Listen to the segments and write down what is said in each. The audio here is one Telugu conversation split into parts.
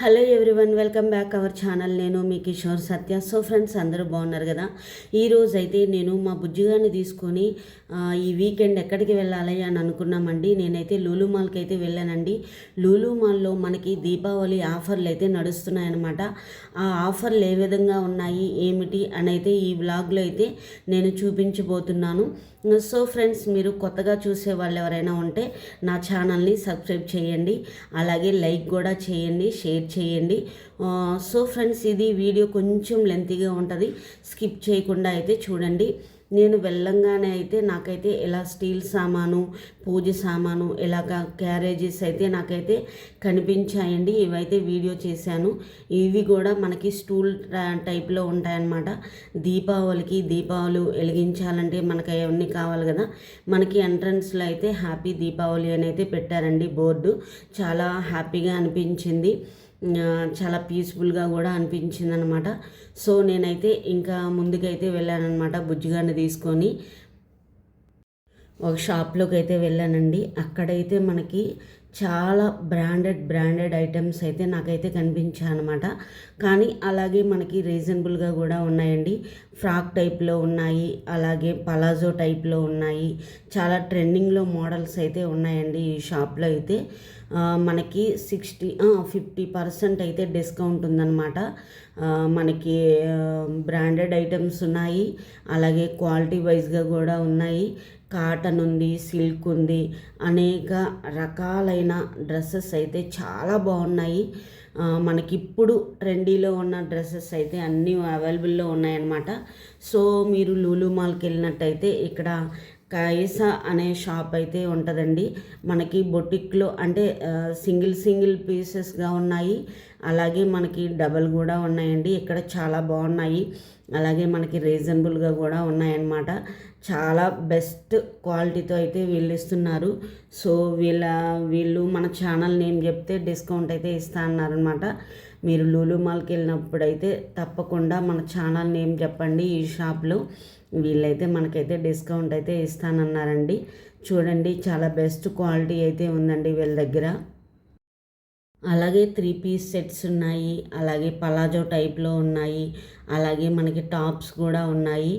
Hello everyone, welcome back our channel. నేను మీ కిషోర్ సత్య. సో ఫ్రెండ్స్, అందరూ బాగున్నారు కదా. ఈరోజు అయితే నేను మా బుజ్జిగాన్ని తీసుకొని ఈ వీకెండ్ ఎక్కడికి వెళ్ళాలి అని అనుకున్నామండి. నేనైతే లూలు మాల్కి అయితే వెళ్ళానండి. లూలు మాల్లో మనకి దీపావళి ఆఫర్లు అయితే నడుస్తున్నాయన్నమాట. ఆ ఆఫర్లు ఏ విధంగా ఉన్నాయి ఏమిటి అని అయితే ఈ వ్లాగ్లో అయితే నేను చూపించబోతున్నాను. సో ఫ్రెండ్స్, మీరు కొత్తగా చూసే వాళ్ళు ఎవరైనా ఉంటే నా ఛానల్ని సబ్స్క్రైబ్ చేయండి, అలాగే లైక్ కూడా చేయండి, షేర్ చేయండి. సో ఫ్రెండ్స్, ఇది వీడియో కొంచెం లెంతీగా ఉంటుంది, స్కిప్ చేయకుండా అయితే చూడండి. నేను వెళ్ళంగానే అయితే నాకైతే ఇలా స్టీల్ సామాను, పూజ సామాను, ఇలాగ క్యారేజెస్ అయితే నాకైతే కనిపించాయండి. ఇవైతే వీడియో చేశాను. ఇవి కూడా మనకి స్టూల్ టైప్లో ఉంటాయన్నమాట. దీపావళి వెలిగించాలంటే మనకి అవన్నీ కావాలి కదా. మనకి ఎంట్రన్స్లో అయితే హ్యాపీ దీపావళి అని అయితే పెట్టారండి బోర్డు. చాలా హ్యాపీగా అనిపించింది, చాలా పీస్ఫుల్గా కూడా అనిపించింది అనమాట. సో నేనైతే ఇంకా ముందుకైతే వెళ్ళానమాట. బుజ్జిగాన్ని తీసుకొని ఒక షాప్లోకి అయితే వెళ్ళానండి. అక్కడైతే మనకి చాలా బ్రాండెడ్ ఐటమ్స్ అయితే నాకైతే కనిపించాయి అనమాట. కానీ అలాగే మనకి రీజనబుల్గా కూడా ఉన్నాయండి. ఫ్రాక్ టైప్లో ఉన్నాయి, అలాగే పలాజో టైప్లో ఉన్నాయి. చాలా ట్రెండింగ్లో మోడల్స్ అయితే ఉన్నాయండి ఈ షాప్లో అయితే. మనకి 50% అయితే డిస్కౌంట్ ఉందన్నమాట. మనకి బ్రాండెడ్ ఐటమ్స్ ఉన్నాయి, అలాగే క్వాలిటీ వైజ్గా కూడా ఉన్నాయి. కాటన్ ఉంది, సిల్క్ ఉంది, అనేక రకాలైన డ్రెస్సెస్ అయితే చాలా బాగున్నాయి. మనకిప్పుడు ట్రెండీలో ఉన్న డ్రెస్సెస్ అయితే అన్నీ అవైలబుల్లో ఉన్నాయన్నమాట. సో మీరు లూలు మాల్కి వెళ్ళినట్టయితే ఇక్కడ కైసా అనే షాప్ అయితే ఉంటుందండి. మనకి బొటిక్లో అంటే సింగిల్ పీసెస్గా ఉన్నాయి, అలాగే మనకి డబల్ కూడా ఉన్నాయండి. ఇక్కడ చాలా బాగున్నాయి, అలాగే మనకి రీజనబుల్గా కూడా ఉన్నాయన్నమాట. చాలా బెస్ట్ క్వాలిటీతో అయితే వీళ్ళు ఇస్తున్నారు. సో వీళ్ళు మన ఛానల్ నేమ్ చెప్తే డిస్కౌంట్ అయితే ఇస్తా అన్నారనమాట. మీరు లూలు మాల్కి వెళ్ళినప్పుడు అయితే తప్పకుండా మన ఛానల్ నేమ్ చెప్పండి. ఈ షాప్లో వీళ్ళైతే మనకైతే డిస్కౌంట్ అయితే ఇస్తానన్నారండి. చూడండి, చాలా బెస్ట్ క్వాలిటీ అయితే ఉందండి వీళ్ళ దగ్గర. అలాగే 3 పీస్ సెట్స్ ఉన్నాయి, అలాగే పలాజో టైప్లో ఉన్నాయి, అలాగే మనకి టాప్స్ కూడా ఉన్నాయి.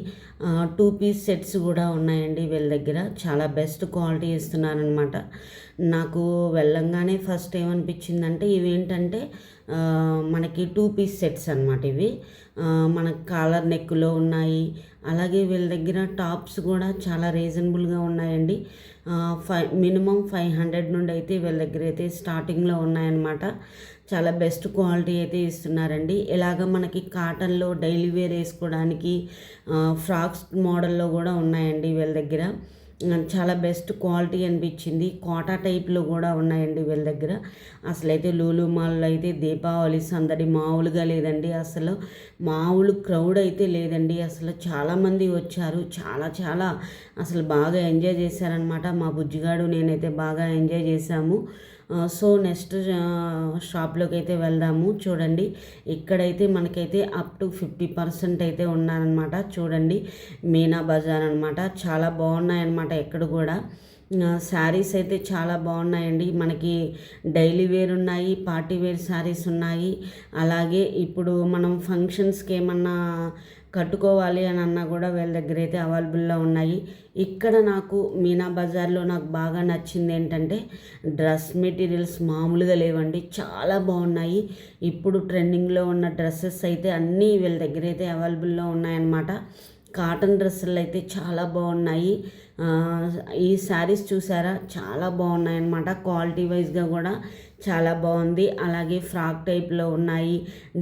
2 పీస్ సెట్స్ కూడా ఉన్నాయండి వీళ్ళ దగ్గర. చాలా బెస్ట్ క్వాలిటీ ఇస్తున్నారనమాట. నాకు వెళ్ళంగానే ఫస్ట్ ఏమనిపించిందంటే ఇవేంటంటే మనకి 2 పీస్ సెట్స్ అనమాట ఇవి. మనకు కాలర్ నెక్లో ఉన్నాయి, అలాగే వీళ్ళ దగ్గర టాప్స్ కూడా చాలా రీజనబుల్గా ఉన్నాయండి. మినిమం 500 నుండి అయితే వీళ్ళ దగ్గర అయితే స్టార్టింగ్లో ఉన్నాయన్నమాట. చాలా బెస్ట్ క్వాలిటీ అయితే ఇస్తున్నారండి. ఇలాగ మనకి కాటన్లో డైలీ వేర్ వేసుకోవడానికి ఫ్రాక్స్ మోడల్లో కూడా ఉన్నాయండి వీళ్ళ దగ్గర. చాలా బెస్ట్ క్వాలిటీ అనిపించింది. కోటా టైప్లో కూడా ఉన్నాయండి వీళ్ళ దగ్గర. అసలైతే లూలు మాల్లో అయితే దీపావళి సందడి మామూలుగా లేదండి. అసలు మామూలు క్రౌడ్ అయితే లేదండి. అసలు చాలామంది వచ్చారు, చాలా అసలు బాగా ఎంజాయ్ చేశారనమాట. మా బుజ్జిగాడు నేనైతే బాగా ఎంజాయ్ చేశాము. సో నెక్స్ట్ షాప్లోకి అయితే వెళ్దాము. చూడండి, ఇక్కడైతే మనకైతే అప్ టు 50% అయితే ఉన్నారనమాట. చూడండి, మీనా బజార్ అనమాట. చాలా బాగున్నాయన్నమాట ఇక్కడ కూడా. శారీస్ అయితే చాలా బాగున్నాయండి. మనకి డైలీ వేర్ ఉన్నాయి, పార్టీ వేర్ శారీస్ ఉన్నాయి. అలాగే ఇప్పుడు మనం ఫంక్షన్స్కి ఏమన్నా కట్టుకోవాలి అని అన్నా కూడా వీళ్ళ దగ్గర అయితే అవైలబుల్లో ఉన్నాయి. ఇక్కడ నాకు మీనా బజార్లో నాకు బాగా నచ్చింది ఏంటంటే డ్రెస్ మెటీరియల్స్ మామూలుగా లేవండి, చాలా బాగున్నాయి. ఇప్పుడు ట్రెండింగ్లో ఉన్న డ్రెస్సెస్ అయితే అన్నీ వీళ్ళ దగ్గర అయితే అవైలబుల్లో ఉన్నాయన్నమాట. కాటన్ డ్రెస్సులు అయితే చాలా బాగున్నాయి. ఈ శారీస్ చూసారా, చాలా బాగున్నాయి అన్నమాట. క్వాలిటీ వైజ్గా కూడా చాలా బాగుంది. అలాగే ఫ్రాక్ టైప్లో ఉన్నాయి,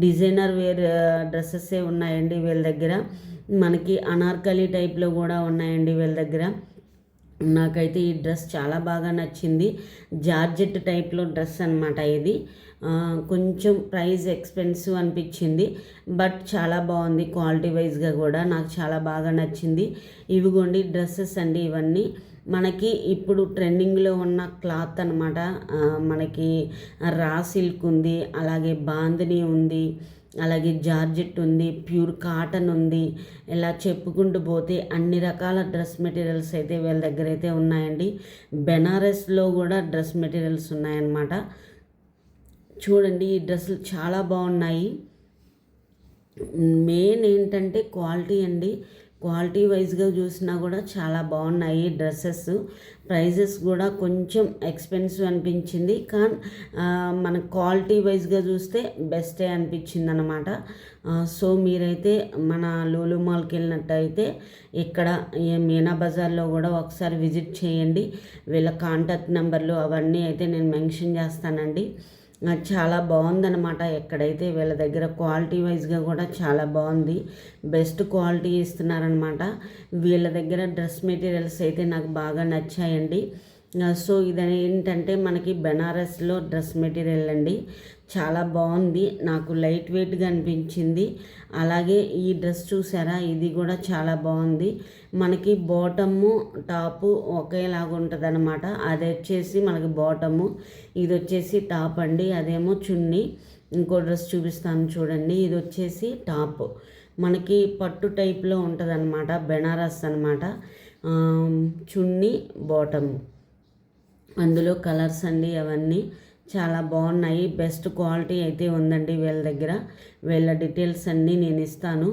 డిజైనర్ వేర్ డ్రెస్సెసే ఉన్నాయండి వీళ్ళ దగ్గర. మనకి అనార్కలి టైప్లో కూడా ఉన్నాయండి వీళ్ళ దగ్గర. నాకైతే ఈ డ్రెస్ చాలా బాగా నచ్చింది. జార్జెట్ టైప్లో డ్రెస్ అనమాట ఇది. కొంచెం ప్రైస్ ఎక్స్పెన్సివ్ అనిపించింది, బట్ చాలా బాగుంది. క్వాలిటీ వైజ్గా కూడా నాకు చాలా బాగా నచ్చింది. ఇవిగోండి డ్రెస్సెస్ అండి ఇవన్నీ. మనకి ఇప్పుడు ట్రెండింగ్లో ఉన్న క్లాత్ అనమాట. మనకి రా సిల్క్ ఉంది, అలాగే బాందిని ఉంది, అలాగే జార్జెట్ ఉంది, ప్యూర్ కాటన్ ఉంది. ఇలా చెప్పుకుంటూ పోతే అన్ని రకాల డ్రెస్ మెటీరియల్స్ అయితే వీళ్ళ దగ్గర అయితే ఉన్నాయండి. బెనారస్లో కూడా డ్రెస్ మెటీరియల్స్ ఉన్నాయన్నమాట. చూడండి ఈ డ్రెస్సులు చాలా బాగున్నాయి. మెయిన్ ఏంటంటే క్వాలిటీ అండి. క్వాలిటీ వైజ్గా చూసినా కూడా చాలా బాగున్నాయి డ్రెస్సెస్. ప్రైజెస్ కూడా కొంచెం ఎక్స్పెన్సివ్ అనిపించింది, కానీ మన క్వాలిటీ వైజ్గా చూస్తే బెస్టే అనిపించింది అనమాట. సో మీరైతే మన లూలు మాల్కి వెళ్ళినట్టయితే ఇక్కడ మీనా బజార్లో కూడా ఒకసారి విజిట్ చేయండి. వీళ్ళ కాంటాక్ట్ నెంబర్లు అవన్నీ అయితే నేను మెన్షన్ చేస్తానండి. చాలా బాగుందన్నమాట. ఎక్కడైతే వీళ్ళ దగ్గర క్వాలిటీ వైజ్గా కూడా చాలా బాగుంది, బెస్ట్ క్వాలిటీ ఇస్తున్నారనమాట. వీళ్ళ దగ్గర డ్రెస్ మెటీరియల్స్ అయితే నాకు బాగా నచ్చాయండి. సో ఇది ఏంటంటే మనకి బెనారస్లో డ్రెస్ మెటీరియల్ అండి. చాలా బాగుంది, నాకు లైట్ వెయిట్గా అనిపించింది. అలాగే ఈ డ్రెస్ చూసారా, ఇది కూడా చాలా బాగుంది. మనకి బాటము టాపు ఒకేలాగా ఉంటుంది అనమాట. అది వచ్చేసి మనకి బాటము, ఇది వచ్చేసి టాప్ అండి. అదేమో చున్నీ. ఇంకో డ్రెస్ చూపిస్తాను చూడండి, ఇది వచ్చేసి టాప్. మనకి పట్టు టైప్లో ఉంటుంది అనమాట, బెనారస్ అనమాట. చున్నీ బాటము, అందులో కలర్స్ అండి అవన్నీ చాలా బాగున్నాయి. బెస్ట్ క్వాలిటీ అయితే ఉందండి వీళ్ళ దగ్గర. వీళ్ళ డీటెయిల్స్ అన్నీ నేను ఇస్తాను,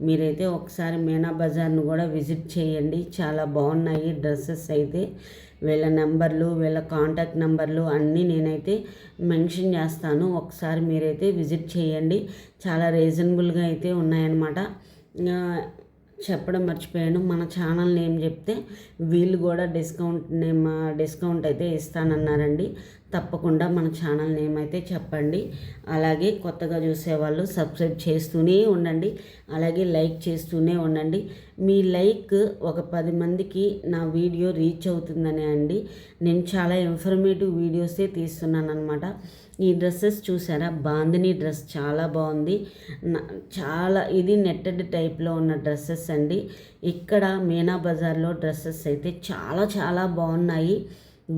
మీరైతే ఒకసారి మీనా బజార్ను కూడా విజిట్ చేయండి. చాలా బాగున్నాయి డ్రెస్సెస్ అయితే. వీళ్ళ నెంబర్లు, వీళ్ళ కాంటాక్ట్ నెంబర్లు అన్నీ నేనైతే మెన్షన్ చేస్తాను, ఒకసారి మీరైతే విజిట్ చేయండి. చాలా రీజనబుల్గా అయితే ఉన్నాయన్నమాట. చెప్పడం మర్చిపోయాను, మన ఛానల్ నేమ్ చెప్తే వీళ్ళు కూడా డిస్కౌంట్ అయితే ఇస్తానన్నారండి. తప్పకుండా మన ఛానల్ నేమ్ అయితే చెప్పండి. అలాగే కొత్తగా చూసేవాళ్ళు సబ్స్క్రైబ్ చేస్తూనే ఉండండి, అలాగే లైక్ చేస్తూనే ఉండండి. మీ లైక్ ఒక 10 మందికి నా వీడియో రీచ్ అవుతుందనే అండి. నేను చాలా ఇన్ఫర్మేటివ్ వీడియోసే తీస్తున్నాను అనమాట. ఈ డ్రెస్సెస్ చూసారా, బాందిని డ్రెస్ చాలా బాగుంది. చాలా ఇది నెట్టెడ్ టైప్లో ఉన్న డ్రెస్సెస్ అండి. ఇక్కడ మీనా బజార్లో డ్రెస్సెస్ అయితే చాలా చాలా బాగున్నాయి.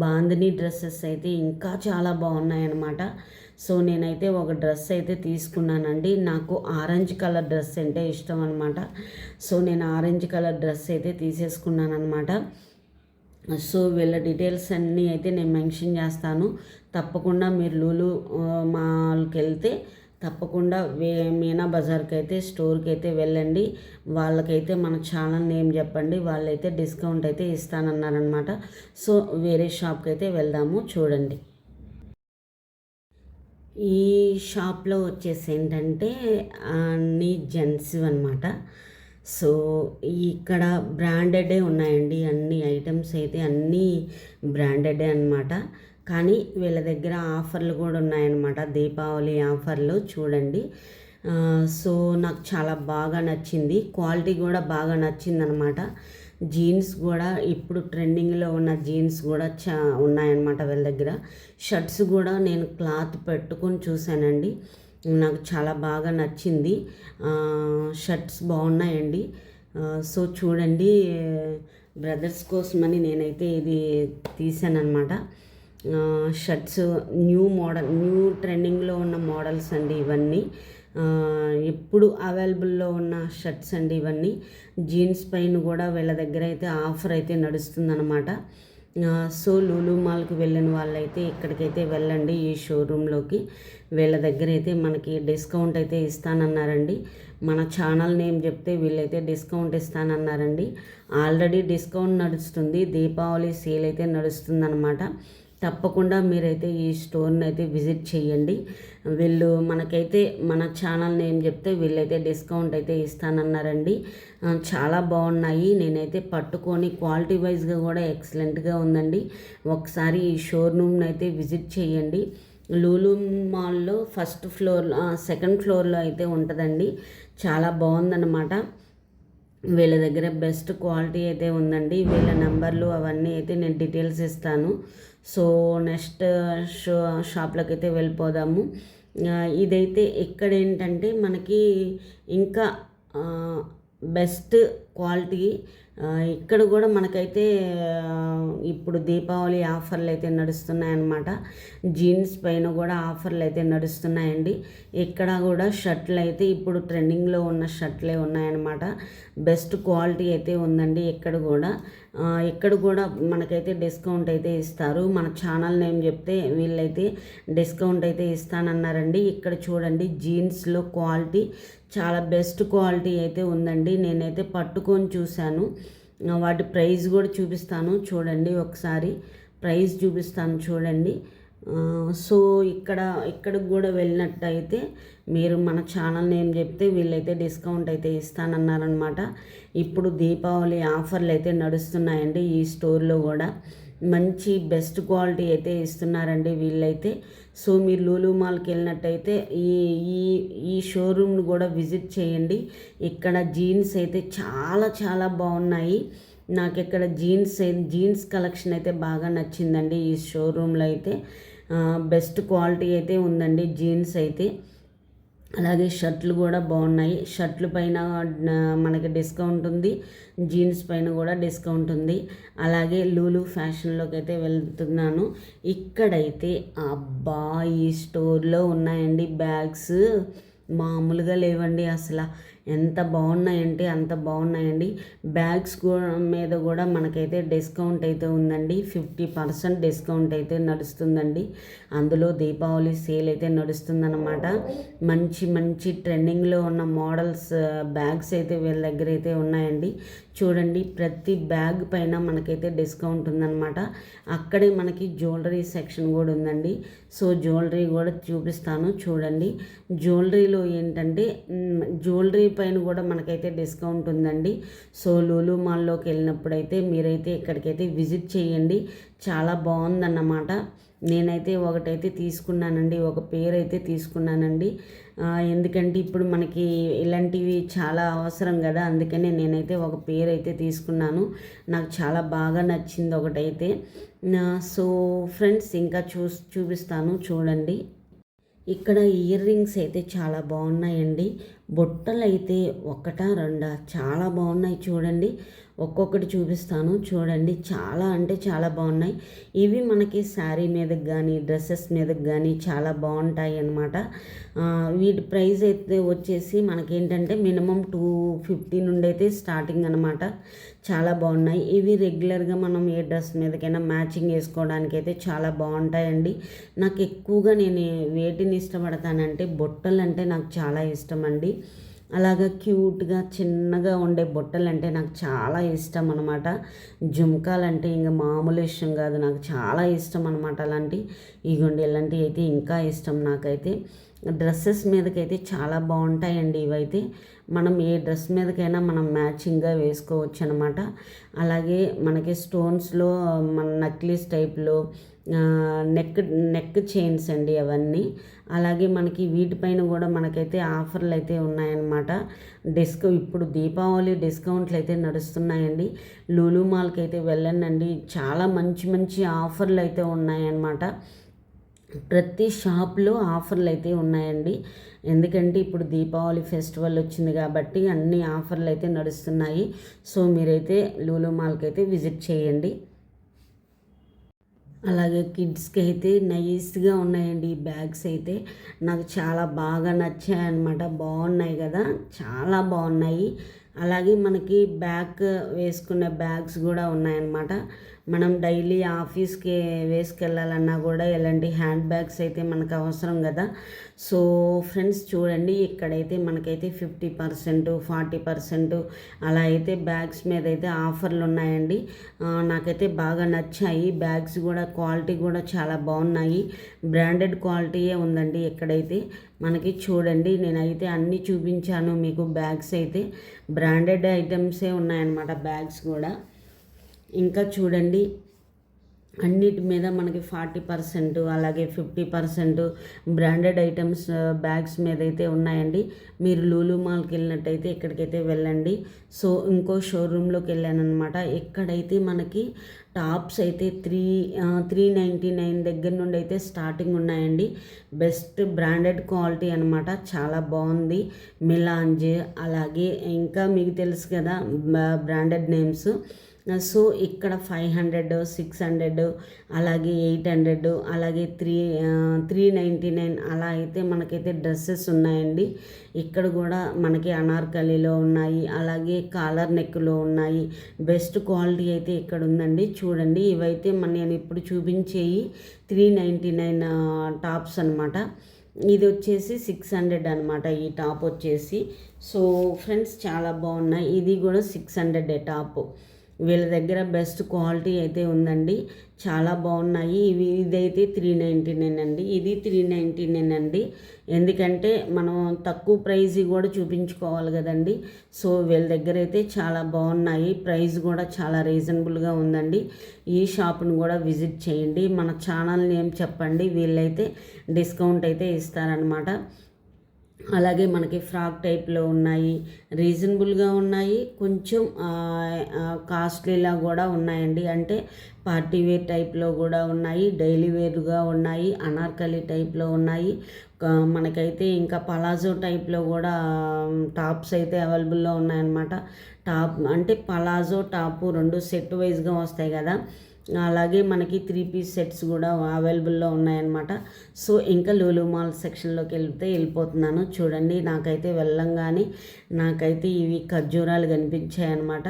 బాందిని డ్రెస్సెస్ అయితే ఇంకా చాలా బాగున్నాయి అన్నమాట. సో నేనైతే ఒక డ్రెస్ అయితే తీసుకున్నానండి. నాకు ఆరెంజ్ కలర్ డ్రెస్ అంటే ఇష్టం అనమాట. సో నేను ఆరెంజ్ కలర్ డ్రెస్ అయితే తీసేసుకున్నాను అనమాట. సో వీళ్ళ డీటెయిల్స్ అన్నీ అయితే నేను మెన్షన్ చేస్తాను. తప్పకుండా మీరు లూలు మాల్కి వెళ్తే తప్పకుండా మీనా బజార్కి అయితే స్టోర్కి అయితే వెళ్ళండి. వాళ్ళకైతే మన ఛానల్ నేమ్ చెప్పండి, వాళ్ళైతే డిస్కౌంట్ అయితే ఇస్తానన్నారనమాట. సో వేరే షాప్కి అయితే వెళ్దాము చూడండి. ఈ షాప్లో వచ్చేసి ఏంటంటే అన్ని జెంట్స్ అనమాట. సో ఇక్కడ బ్రాండెడే ఉన్నాయండి, అన్ని ఐటమ్స్ అయితే అన్నీ బ్రాండెడే అనమాట. కానీ వీళ్ళ దగ్గర ఆఫర్లు కూడా ఉన్నాయన్నమాట, దీపావళి ఆఫర్లు చూడండి. సో నాకు చాలా బాగా నచ్చింది, క్వాలిటీ కూడా బాగా నచ్చిందనమాట. జీన్స్ కూడా ఇప్పుడు ట్రెండింగ్లో ఉన్న జీన్స్ కూడా ఉన్నాయన్నమాట వీళ్ళ దగ్గర. షర్ట్స్ కూడా నేను క్లాత్ పెట్టుకొని చూశానండి, నాకు చాలా బాగా నచ్చింది. షర్ట్స్ బాగున్నాయండి. సో చూడండి, బ్రదర్స్ కోసమని నేనైతే ఇది తీసానమాట. షర్ట్స్ న్యూ ట్రెండింగ్లో ఉన్న మోడల్స్ అండి ఇవన్నీ. ఎప్పుడు అవైలబుల్లో ఉన్న షర్ట్స్ అండి ఇవన్నీ. జీన్స్ పైన కూడా వీళ్ళ దగ్గర అయితే ఆఫర్ అయితే నడుస్తుందన్నమాట. సో లూలు మాల్కి వెళ్ళిన వాళ్ళైతే ఇక్కడికైతే వెళ్ళండి, ఈ షోరూంలోకి. వీళ్ళ దగ్గర అయితే మనకి డిస్కౌంట్ అయితే ఇస్తానన్నారండి. మన ఛానల్ నేమ్ చెప్తే వీళ్ళైతే డిస్కౌంట్ ఇస్తానన్నారండి. ఆల్రెడీ డిస్కౌంట్ నడుస్తుంది, దీపావళి సేల్ అయితే నడుస్తుందన్నమాట. తప్పకుండా మీరైతే ఈ స్టోర్ని అయితే విజిట్ చేయండి. వీళ్ళు మనకైతే మన ఛానల్ నేమ్ చెప్తే వీళ్ళైతే డిస్కౌంట్ అయితే ఇస్తానన్నారండి. చాలా బాగున్నాయి, నేనైతే పట్టుకొని క్వాలిటీ వైజ్గా కూడా ఎక్సలెంట్గా ఉందండి. ఒకసారి ఈ షోరూమ్ని అయితే విజిట్ చేయండి. లూలు మాల్లో సెకండ్ ఫ్లోర్లో అయితే ఉంటుందండి. చాలా బాగుందన్నమాట. వీళ్ళ దగ్గర బెస్ట్ క్వాలిటీ అయితే ఉందండి. వీళ్ళ నెంబర్లు అవన్నీ అయితే నేను డీటెయిల్స్ ఇస్తాను. సో నెక్స్ట్ షాప్లోకి అయితే వెళ్ళిపోదాము. ఇదైతే ఇక్కడ ఏంటంటే మనకి ఇంకా బెస్ట్ క్వాలిటీ ఇక్కడ కూడా మనకైతే ఇప్పుడు దీపావళి ఆఫర్లు అయితే నడుస్తున్నాయన్నమాట. జీన్స్ పైన కూడా ఆఫర్లు అయితే నడుస్తున్నాయండి. ఇక్కడ కూడా షర్ట్లు అయితే ఇప్పుడు ట్రెండింగ్లో ఉన్న షర్ట్లే ఉన్నాయన్నమాట. బెస్ట్ క్వాలిటీ అయితే ఉందండి. ఇక్కడ కూడా మనకైతే డిస్కౌంట్ అయితే ఇస్తారు. మన ఛానల్ నేమ్ చెప్తే వీళ్ళైతే డిస్కౌంట్ అయితే ఇస్తానన్నారండి. ఇక్కడ చూడండి జీన్స్లో క్వాలిటీ చాలా బెస్ట్ క్వాలిటీ అయితే ఉందండి. నేనైతే పట్టుకొని చూశాను. వాటి ప్రైస్ కూడా చూపిస్తాను చూడండి. ఒకసారి ప్రైస్ చూపిస్తాను చూడండి. సో ఇక్కడికి కూడా వెళ్ళినట్టయితే మీరు మన ఛానల్ నేమ్ చెప్తే వీళ్ళైతే డిస్కౌంట్ అయితే ఇస్తానన్నారనమాట. ఇప్పుడు దీపావళి ఆఫర్లు అయితే నడుస్తున్నాయండి. ఈ స్టోర్లో కూడా మంచి బెస్ట్ క్వాలిటీ అయితే ఇస్తున్నారండి వీళ్ళైతే. సో మీరు లూలు మాల్కి వెళ్ళినట్టయితే ఈ ఈ ఈ షోరూమ్ను కూడా విజిట్ చేయండి. ఇక్కడ జీన్స్ అయితే చాలా చాలా బాగున్నాయి. నాకు ఇక్కడ జీన్స్ కలెక్షన్ అయితే బాగా నచ్చిందండి. ఈ షోరూంలో అయితే బెస్ట్ క్వాలిటీ అయితే ఉందండి జీన్స్ అయితే. అలాగే షర్ట్లు కూడా బాగున్నాయి. షర్ట్లు పైన మనకి డిస్కౌంట్ ఉంది, జీన్స్ పైన కూడా డిస్కౌంట్ ఉంది. అలాగే లూలు ఫ్యాషన్లోకి అయితే వెళ్తున్నాను. ఇక్కడైతే అబ్బా ఈ స్టోర్లో ఉన్నాయండి బ్యాగ్స్, మామూలుగా లేవండి అసలు. ఎంత బాగున్నాయంటే అంత బాగున్నాయండి. బ్యాగ్స్ మీద కూడా మనకైతే డిస్కౌంట్ అయితే ఉందండి. 50% డిస్కౌంట్ అయితే నడుస్తుందండి. అందులో దీపావళి సేల్ అయితే నడుస్తుందన్నమాట. మంచి మంచి ట్రెండింగ్లో ఉన్న మోడల్స్ బ్యాగ్స్ అయితే వీళ్ళ దగ్గర అయితే ఉన్నాయండి. చూడండి ప్రతి బ్యాగ్ పైన మనకైతే డిస్కౌంట్ ఉందన్నమాట. అక్కడే మనకి జ్యువెలరీ సెక్షన్ కూడా ఉందండి. సో జ్యువెలరీ కూడా చూపిస్తాను చూడండి. జ్యువెలరీలో ఏంటంటే జ్యువెలరీ పైన కూడా మనకైతే డిస్కౌంట్ ఉందండి. సో లూలు మాల్లోకి వెళ్ళినప్పుడైతే మీరైతే ఇక్కడికైతే విజిట్ చేయండి. చాలా బాగుందన్నమాట. నేనైతే ఒకటైతే తీసుకున్నానండి, ఒక పేరు అయితే తీసుకున్నానండి. ఎందుకంటే ఇప్పుడు మనకి ఇలాంటివి చాలా అవసరం కదా, అందుకని నేనైతే ఒక పేరు అయితే తీసుకున్నాను. నాకు చాలా బాగా నచ్చింది ఒకటైతే. సో ఫ్రెండ్స్ ఇంకా చూపిస్తాను చూడండి. ఇక్కడ ఇయర్ రింగ్స్ అయితే చాలా బాగున్నాయండి. బుట్టలు అయితే ఒకటా రెండా చాలా బాగున్నాయి చూడండి. ఒక్కొక్కటి చూపిస్తాను చూడండి. చాలా అంటే చాలా బాగున్నాయి. ఇవి మనకి శారీ మీదకి కానీ డ్రెస్సెస్ మీదకి కానీ చాలా బాగుంటాయి అన్నమాట. వీటి ప్రైస్ అయితే వచ్చేసి మనకేంటంటే మినిమం 250 నుండి అయితే స్టార్టింగ్ అనమాట. చాలా బాగున్నాయి. ఇవి రెగ్యులర్గా మనం ఏ డ్రెస్ మీదకైనా మ్యాచింగ్ వేసుకోవడానికి అయితే చాలా బాగుంటాయండి. నాకు ఎక్కువగా నేను వేటిని ఇష్టపడతానంటే బుట్టలు అంటే నాకు చాలా ఇష్టం అండి. అలాగా క్యూట్గా చిన్నగా ఉండే బుట్టలు అంటే నాకు చాలా ఇష్టం అనమాట. జుంకాలు అంటే ఇంకా మామూలు ఇష్టం కాదు, నాకు చాలా ఇష్టం అనమాట. ఇగోండి ఇలాంటివి అయితే ఇంకా ఇష్టం నాకైతే. డ్రెస్సెస్ మీదకైతే చాలా బాగుంటాయండి ఇవైతే. మనం ఏ డ్రెస్ మీదకైనా మనం మ్యాచింగ్గా వేసుకోవచ్చు అనమాట. అలాగే మనకి స్టోన్స్లో మన నక్లీస్ టైప్లో నెక్ చైన్స్ అండి అవన్నీ. అలాగే మనకి వీటిపైన కూడా మనకైతే ఆఫర్లు అయితే ఉన్నాయన్నమాట. ఇప్పుడు దీపావళి డిస్కౌంట్లు అయితే నడుస్తున్నాయండి. లూలు మాల్కి అయితే వెళ్ళండి, చాలా మంచి మంచి ఆఫర్లు అయితే ఉన్నాయన్నమాట. ప్రతి షాప్లో ఆఫర్లు అయితే ఉన్నాయండి. ఎందుకంటే ఇప్పుడు దీపావళి ఫెస్టివల్ వచ్చింది కాబట్టి అన్ని ఆఫర్లు అయితే నడుస్తున్నాయి. సో మీరైతే లూలు మాల్కి అయితే విజిట్ చేయండి. అలాగే కిడ్స్కి అయితే నైస్గా ఉన్నాయండి ఈ బ్యాగ్స్ అయితే. నాకు చాలా బాగా నచ్చాయి అన్నమాట. బాగున్నాయి కదా, చాలా బాగున్నాయి. అలాగే మనకి వేసుకునే బ్యాగ్స్ కూడా ఉన్నాయన్నమాట. మనం డైలీ ఆఫీస్కి వేసుకెళ్ళాలన్నా కూడా ఇలాంటి హ్యాండ్ బ్యాగ్స్ అయితే మనకు అవసరం కదా. సో ఫ్రెండ్స్ చూడండి, ఇక్కడైతే మనకైతే 50%, 40% అలా అయితే బ్యాగ్స్ మీద అయితే ఆఫర్లు ఉన్నాయండి. నాకైతే బాగా నచ్చాయి. బ్యాగ్స్ కూడా క్వాలిటీ కూడా చాలా బాగున్నాయి. బ్రాండెడ్ క్వాలిటీయే ఉందండి ఇక్కడైతే. మనకి చూడండి నేనైతే అన్నీ చూపించాను మీకు. బ్యాగ్స్ అయితే బ్రాండెడ్ ఐటమ్సే ఉన్నాయన్నమాట బ్యాగ్స్ కూడా. ఇంకా చూడండి అన్నిటి మీద మనకి 40% అలాగే 50% బ్రాండెడ్ ఐటమ్స్ బ్యాగ్స్ మీద అయితే ఉన్నాయండి. మీరు లూలు మాల్కి వెళ్ళినట్టయితే ఇక్కడికైతే వెళ్ళండి. సో ఇంకో షోరూంలోకి వెళ్ళానమాట. ఇక్కడైతే మనకి టాప్స్ అయితే 399 దగ్గర నుండి అయితే స్టార్టింగ్ ఉన్నాయండి. బెస్ట్ బ్రాండెడ్ క్వాలిటీ అనమాట. చాలా బాగుంది. మిలాంజ్ అలాగే ఇంకా మీకు తెలుసు కదా బ్రాండెడ్ నేమ్స్. సో ఇక్కడ 500, 600 అలాగే 800 అలాగే 399 అలా అయితే మనకైతే డ్రెస్సెస్ ఉన్నాయండి. ఇక్కడ కూడా మనకి అనార్కలిలో ఉన్నాయి, అలాగే కాలర్ నెక్లో ఉన్నాయి. బెస్ట్ క్వాలిటీ అయితే ఇక్కడ ఉందండి. చూడండి, ఇవైతే నేను ఇప్పుడు చూపించేవి 399 టాప్స్ అనమాట. ఇది వచ్చేసి 600 అనమాట ఈ టాప్ వచ్చేసి. సో ఫ్రెండ్స్ చాలా బాగున్నాయి. ఇది కూడా 600 టాప్. వీళ్ళ దగ్గర బెస్ట్ క్వాలిటీ అయితే ఉందండి. చాలా బాగున్నాయి. ఇదైతే 399 అండి. ఇది 399 అండి. ఎందుకంటే మనం తక్కువ ప్రైజ్ కూడా చూపించుకోవాలి కదండి. సో వీళ్ళ దగ్గర అయితే చాలా బాగున్నాయి. ప్రైస్ కూడా చాలా రీజనబుల్గా ఉందండి. ఈ షాప్ను కూడా విజిట్ చేయండి. మన ఛానల్ని ఏం చెప్పండి, వీళ్ళైతే డిస్కౌంట్ అయితే ఇస్తారనమాట. అలాగే మనకి ఫ్రాక్ టైప్లో ఉన్నాయి, రీజనబుల్గా ఉన్నాయి, కొంచెం కాస్ట్లీలా కూడా ఉన్నాయండి. అంటే పార్టీ వేర్ టైప్లో కూడా ఉన్నాయి, డైలీ వేర్గా ఉన్నాయి, అనార్కలి టైప్లో ఉన్నాయి. మనకైతే ఇంకా పలాజో టైప్లో కూడా టాప్స్ అయితే అవైలబుల్లో ఉన్నాయన్నమాట. టాప్ అంటే పలాజో టాపు 2 సెట్ వైజ్గా వస్తాయి కదా, అలాగే మనకి 3 పీస్ సెట్స్ కూడా అవైలబుల్లో ఉన్నాయన్నమాట. సో ఇంకా లూలు మాల్ సెక్షన్లోకి వెళ్ళిపోతున్నాను. చూడండి, నాకైతే వెళ్ళంగానే నాకైతే ఇవి ఖర్జూరాలు కనిపించాయి అనమాట.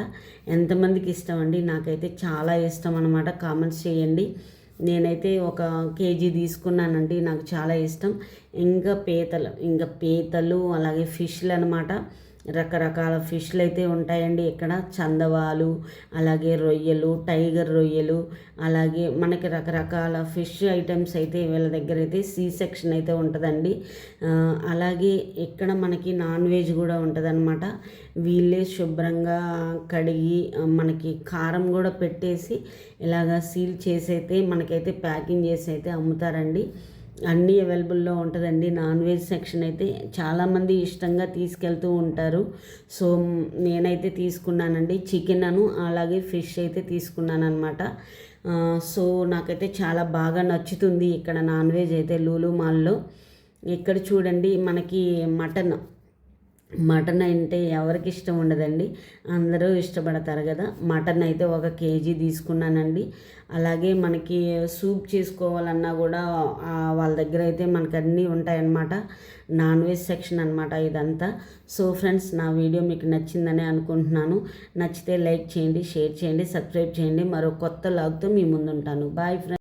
ఎంతమందికి ఇష్టం అండి? నాకైతే చాలా ఇష్టం అనమాట. కామెంట్స్ చేయండి. నేనైతే 1 కేజీ తీసుకున్నానండి. నాకు చాలా ఇష్టం. ఇంకా పీతలు అలాగే ఫిష్లు అనమాట. రకరకాల ఫిష్లు అయితే ఉంటాయండి ఇక్కడ. చందవాలు అలాగే రొయ్యలు, టైగర్ రొయ్యలు, అలాగే మనకి రకరకాల ఫిష్ ఐటమ్స్ అయితే వీళ్ళ దగ్గర అయితే సీ సెక్షన్ అయితే ఉంటుందండి. అలాగే ఇక్కడ మనకి నాన్ వెజ్ కూడా ఉంటుందన్నమాట. వీళ్ళే శుభ్రంగా కడిగి మనకి కారం కూడా పెట్టేసి ఇలాగా సీల్ చేసి అయితే మనకైతే ప్యాకింగ్ చేసి అయితే అమ్ముతారండి. అన్నీ అవైలబుల్లో ఉంటుందండి. నాన్ వెజ్ సెక్షన్ అయితే చాలామంది ఇష్టంగా తీసుకెళ్తూ ఉంటారు. సో నేనైతే తీసుకున్నానండి. చికెన్ అలాగే ఫిష్ అయితే తీసుకున్నాను అనమాట. సో నాకైతే చాలా బాగా నచ్చుతుంది ఇక్కడ నాన్ వెజ్ అయితే లూలు మాల్లో. ఇక్కడ చూడండి, మనకి మటన్ అంటే ఎవరికి ఇష్టం ఉండదండి, అందరూ ఇష్టపడతారు కదా. మటన్ అయితే 1 కేజీ తీసుకున్నానండి. అలాగే మనకి సూప్ చేసుకోవాలన్నా కూడా వాళ్ళ దగ్గర అయితే మనకు అన్నీ ఉంటాయన్నమాట. నాన్ వెజ్ సెక్షన్ అనమాట ఇదంతా. సో ఫ్రెండ్స్, నా వీడియో మీకు నచ్చిందని అనుకుంటున్నాను. నచ్చితే లైక్ చేయండి, షేర్ చేయండి, సబ్స్క్రైబ్ చేయండి. మరో కొత్త లాగ్తో మీ ముందుంటాను. Bye friends.